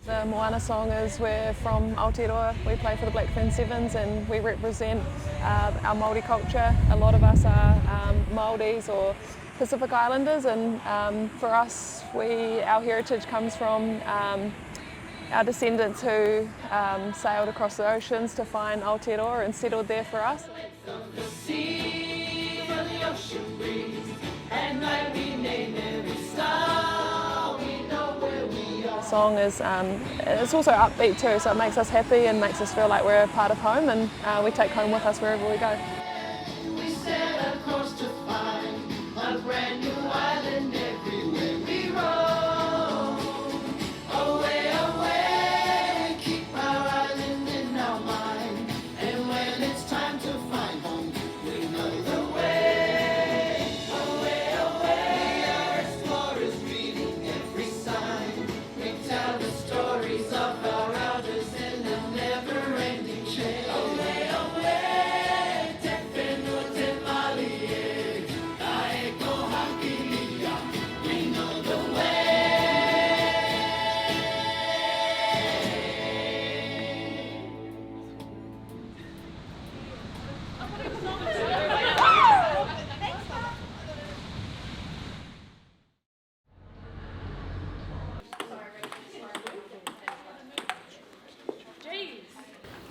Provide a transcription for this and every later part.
The Moana song is we're from Aotearoa. We play for the Black Ferns Sevens and we represent our Māori culture. A lot of us are Māoris or Pacific Islanders, and for us, our heritage comes from our descendants who sailed across the oceans to find Aotearoa and settled there for us. The song is it's also upbeat too, so it makes us happy and makes us feel like we're a part of home, and we take home with us wherever we go.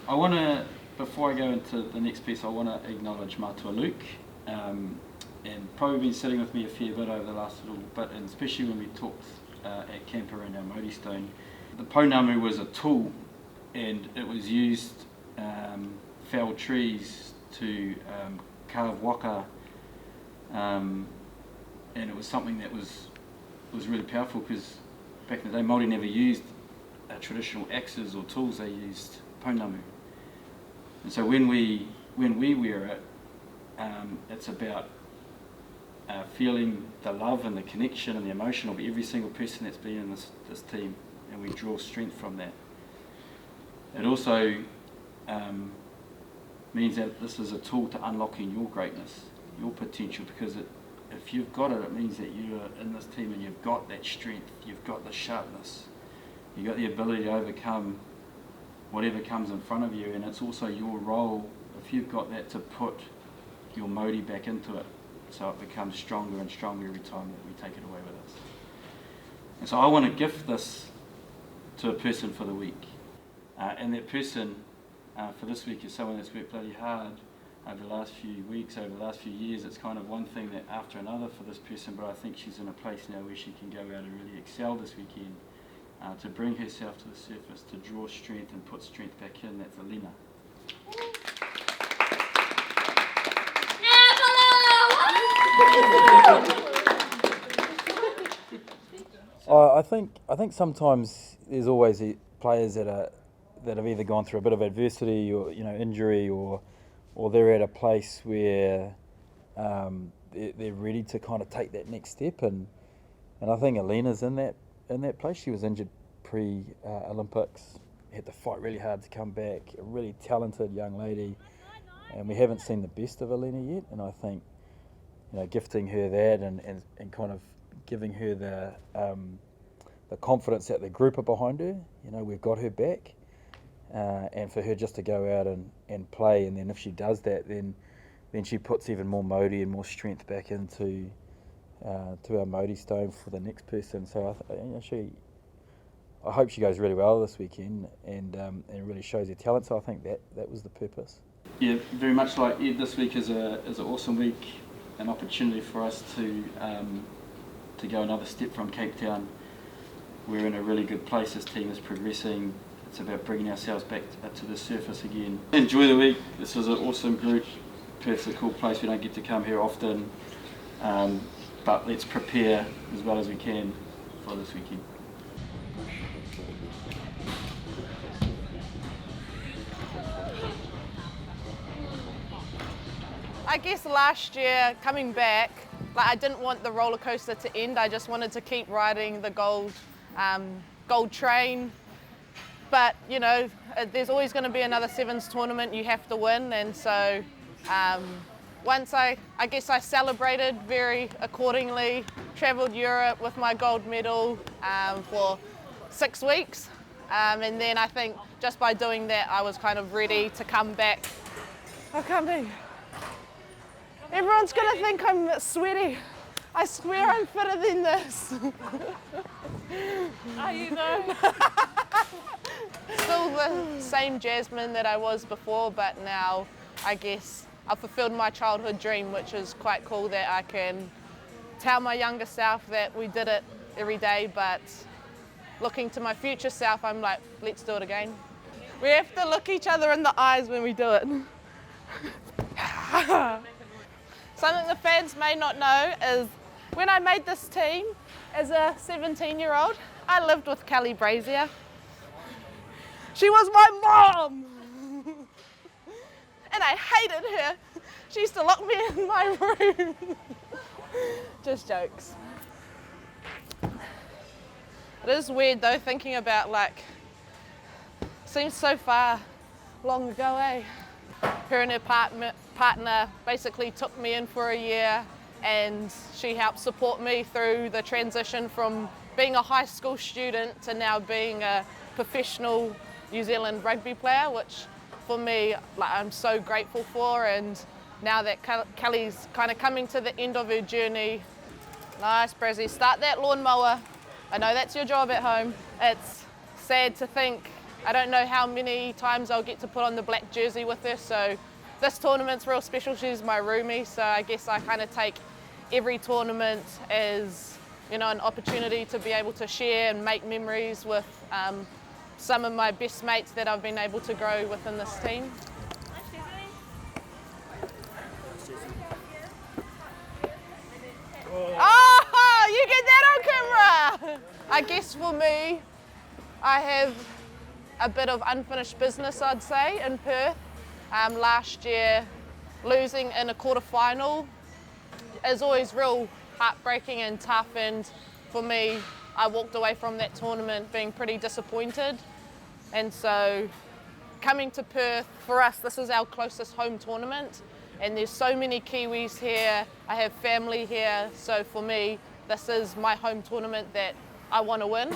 I want to, before I go into the next piece, I want to acknowledge Matua Luke, and probably been sitting with me a fair bit over the last little bit, and especially when we talked at camp around our Māori stone. The Pounamu was a tool, and it was used, felled trees to carve waka, and it was something that was really powerful, because back in the day Māori never used traditional axes or tools, they used Pounamu. And so when we wear it, it's about feeling the love and the connection and the emotion of every single person that's been in this team, and we draw strength from that. It also means that this is a tool to unlocking your greatness, your potential, because if you've got it, it means that you're in this team and you've got that strength, you've got the sharpness, you've got the ability to overcome whatever comes in front of you, and it's also your role, if you've got that, to put your Māori back into it, so it becomes stronger and stronger every time that we take it away with us. And so I want to gift this to a person for the week, and that person for this week is someone that's worked bloody hard over the last few weeks, over the last few years. It's kind of one thing that after another for this person, but I think she's in a place now where she can go out and really excel this weekend, to bring herself to the surface, to draw strength and put strength back in. That's Alina. I think sometimes there's always players that have either gone through a bit of adversity or injury, or they're at a place where they're ready to kind of take that next step, and I think Alina's in that place. She was injured pre-Olympics, had to fight really hard to come back, a really talented young lady, and we haven't seen the best of Alina yet, and I think gifting her that and kind of giving her the confidence that the group are behind her, we've got her back, and for her just to go out and play, and then if she does that, then she puts even more Māori and more strength back into to our Māori stone for the next person. So I hope she goes really well this weekend and really shows her talent. So I think that was the purpose. Yeah, very much like Ed. This week is an awesome week, an opportunity for us to go another step from Cape Town. We're in a really good place. This team is progressing. It's about bringing ourselves back to the surface again. Enjoy the week. This is an awesome group. Perth's a cool place. We don't get to come here often. But let's prepare as well as we can for this weekend. I guess last year, coming back, I didn't want the roller coaster to end. I just wanted to keep riding the gold train. But there's always going to be another Sevens tournament you have to win, and so once I guess I celebrated very accordingly, travelled Europe with my gold medal for 6 weeks. And then I think just by doing that, I was kind of ready to come back. I can't be. Everyone's gonna think I'm sweaty. I swear I'm fitter than this. Are you though? Still the same Jasmine that I was before, but now I guess I've fulfilled my childhood dream, which is quite cool that I can tell my younger self that we did it every day, but looking to my future self, I'm like, let's do it again. We have to look each other in the eyes when we do it. Something the fans may not know is when I made this team as a 17-year-old, I lived with Kelly Brazier. She was my mom! And I hated her. She used to lock me in my room. Just jokes. It is weird though, thinking about like, seems so far long ago, eh? Her and her partner basically took me in for a year, and she helped support me through the transition from being a high school student to now being a professional New Zealand rugby player, which for me, like, I'm so grateful for. And now that Kelly's kind of coming to the end of her journey, nice, Brizzy, start that lawnmower. I know that's your job at home. It's sad to think, I don't know how many times I'll get to put on the black jersey with her, so this tournament's real special. She's my roomie, so I guess I kind of take every tournament as, you know, an opportunity to be able to share and make memories with some of my best mates that I've been able to grow within this team. Oh, you get that on camera! I guess for me, I have a bit of unfinished business, I'd say, in Perth. Last year, losing in a quarter-final is always real heartbreaking and tough, and for me, I walked away from that tournament being pretty disappointed. And so coming to Perth, for us, this is our closest home tournament, and there's so many Kiwis here. I have family here, so for me, this is my home tournament that I want to win.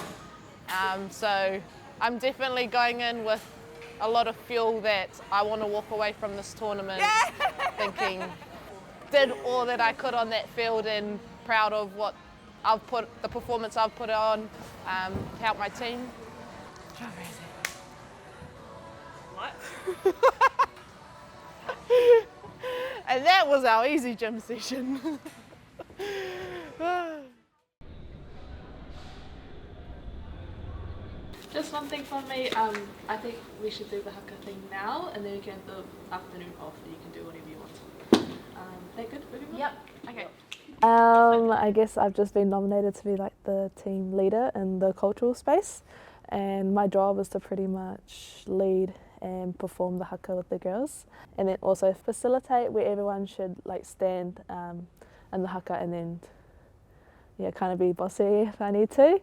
So I'm definitely going in with a lot of fuel that I want to walk away from this tournament thinking, did all that I could on that field, and proud of what I've put, the performance I've put on, to help my team. What? And that was our easy gym session. Just one thing from me, I think we should do the Haka thing now, and then we can have the afternoon off, and you can do whatever you want. That good for everyone? Yep. Okay. I guess I've just been nominated to be like the team leader in the cultural space, and my job is to pretty much lead and perform the Haka with the girls, and then also facilitate where everyone should like stand in the Haka, and then kind of be bossy if I need to.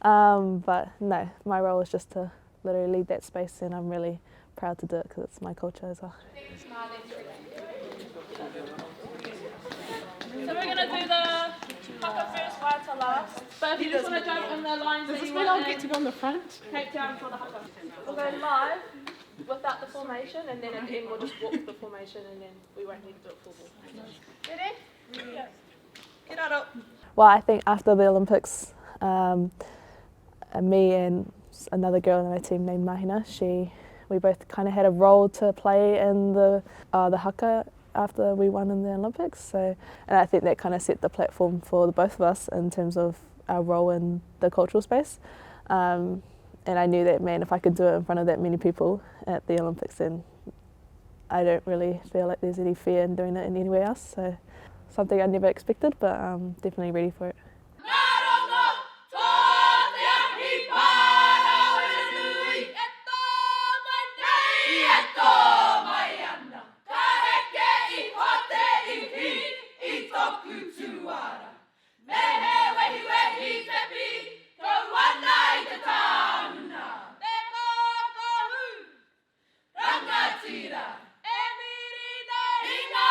But no, my role is just to literally lead that space, and I'm really proud to do it because it's my culture as well. So we're going to do the Haka first, right to last. But if you just want to jump on the lines that you want, I'll get to go on the front. Cape Town for the Haka. We'll go live without the formation, and then at the end we'll just walk the formation, and then we won't need to do it full ball. Ready? Yeah. Get out up. Well, I think after the Olympics, me and another girl on my team named Mahina, we both kind of had a role to play in the Haka after we won in the Olympics. So, and I think that kind of set the platform for the both of us in terms of our role in the cultural space. And I knew that, man, if I could do it in front of that many people at the Olympics, then I don't really feel like there's any fear in doing it in anywhere else. So something I never expected, but I'm definitely ready for it. Rangatira, Emirida, Ina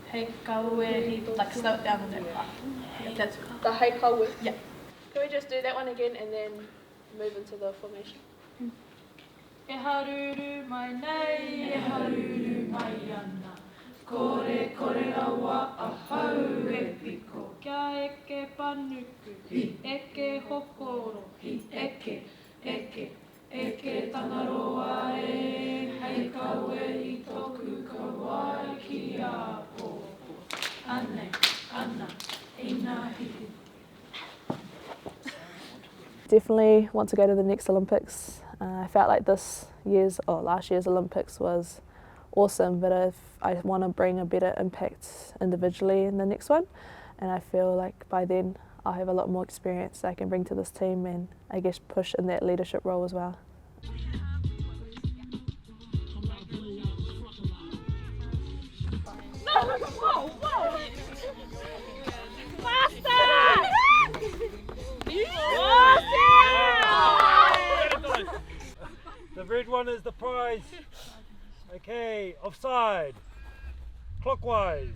Hey go with like slow it down a bit. That's the hey go with. Yeah. Can we just do that one again and then move into the formation? E haruru mai nei, e haruru mai ana. Kore kore rawa a hau e piko. Kia eke panuku, eke hokoro, eke, eke. Eke tangaroa e, hei kaue I toku kawai ki a pōpō. Ane, ana, ina hiki. Definitely want to go to the next Olympics. I felt like last year's Olympics was awesome, but if I want to bring a better impact individually in the next one, and I feel like by then I'll have a lot more experience I can bring to this team and I guess push in that leadership role as well. The red one is the prize. Okay, offside. Clockwise.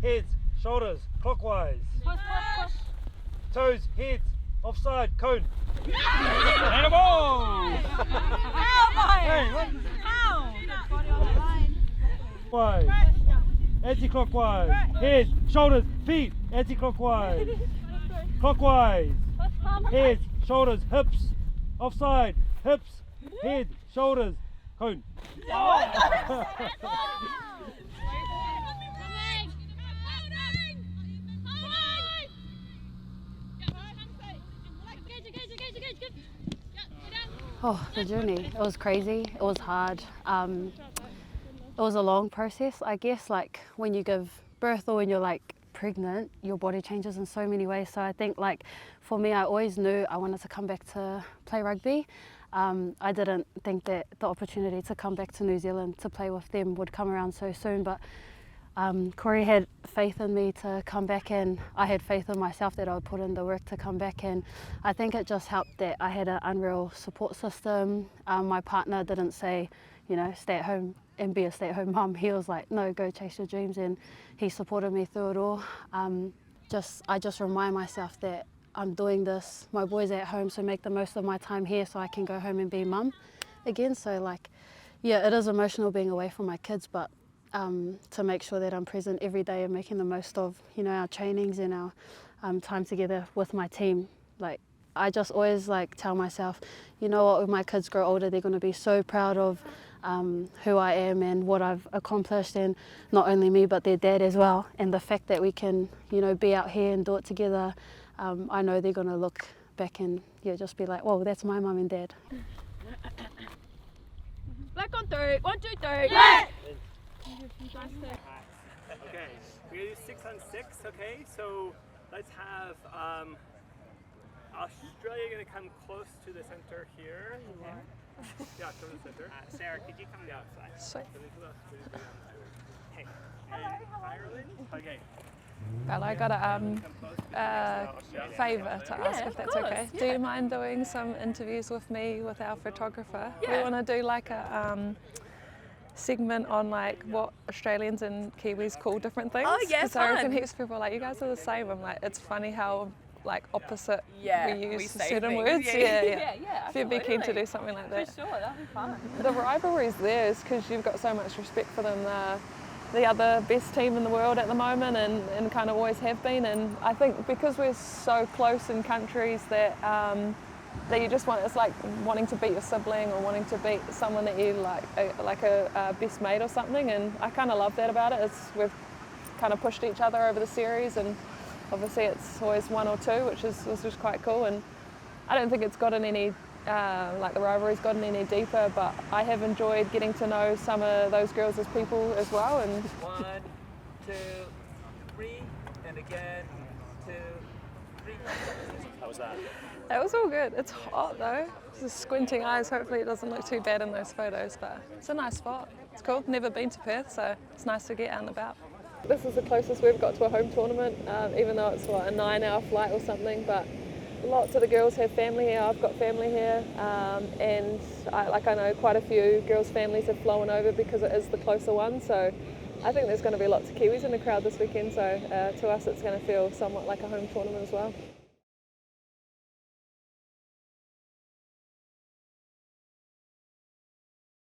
Heads, shoulders, clockwise. Toes, heads, offside, cone. And a ball! Clockwise. Anti-clockwise. Heads, shoulders, feet, anti-clockwise. Clockwise. Heads, shoulders, hips, offside, hips, head, shoulders, cone. Oh, the journey. It was crazy. It was hard. It was a long process, I guess. Like when you give birth or when you're like pregnant, your body changes in so many ways. So I think like for me, I always knew I wanted to come back to play rugby. I didn't think that the opportunity to come back to New Zealand to play with them would come around so soon, but Corey had faith in me to come back, and I had faith in myself that I would put in the work to come back, and I think it just helped that I had an unreal support system. My partner didn't say, you know, stay at home and be a stay-at-home mum. He was like, no, go chase your dreams, and he supported me through it all. I just remind myself that I'm doing this, my boys are at home, so make the most of my time here so I can go home and be mum again. So like, yeah, it is emotional being away from my kids, but to make sure that I'm present every day and making the most of, you know, our trainings and our time together with my team. Like, I just always like tell myself, you know what, when my kids grow older, they're going to be so proud of who I am and what I've accomplished, and not only me but their dad as well. And the fact that we can, you know, be out here and do it together, I know they're going to look back and just be like, whoa, that's my mum and dad. Black on 3, 1, 2, 3. Yeah. Okay, we're gonna do 6 on 6. Okay, so let's have Australia gonna come close to the center here. Yeah, come to the center. Sarah, could you come down outside? Hey, and Ireland. Okay. Well, I got a favour to ask if that's okay. Do you mind doing some interviews with me with our photographer? We want to do like a segment on like what Australians and Kiwis call different things. Oh yeah, so I reckon heaps of people are like, you guys are the same. I'm like, it's funny how like opposite we use certain words. Yeah. If you'd be keen to do something like that. For sure, that'd be fun. The rivalry's there is because you've got so much respect for them. The other best team in the world at the moment, and kind of always have been. And I think because we're so close in countries that that you just want, it's like wanting to beat your sibling or wanting to beat someone that you like a best mate or something. And I kind of love that about it. We've kind of pushed each other over the series, and obviously it's always 1 or 2, which is just quite cool. And I don't think it's gotten any like the rivalry's gotten any deeper, but I have enjoyed getting to know some of those girls as people as well. And 1, 2, 3, and again, 2, 3. How was that? That was all good. It's hot though. Just squinting eyes. Hopefully it doesn't look too bad in those photos, but it's a nice spot. It's cool. Never been to Perth, so it's nice to get out and about. This is the closest we've got to a home tournament, even though it's a 9-hour flight or something, but lots of the girls have family here. I've got family here, and I know quite a few girls' families have flown over because it is the closer one, so I think there's going to be lots of Kiwis in the crowd this weekend, so to us it's going to feel somewhat like a home tournament as well.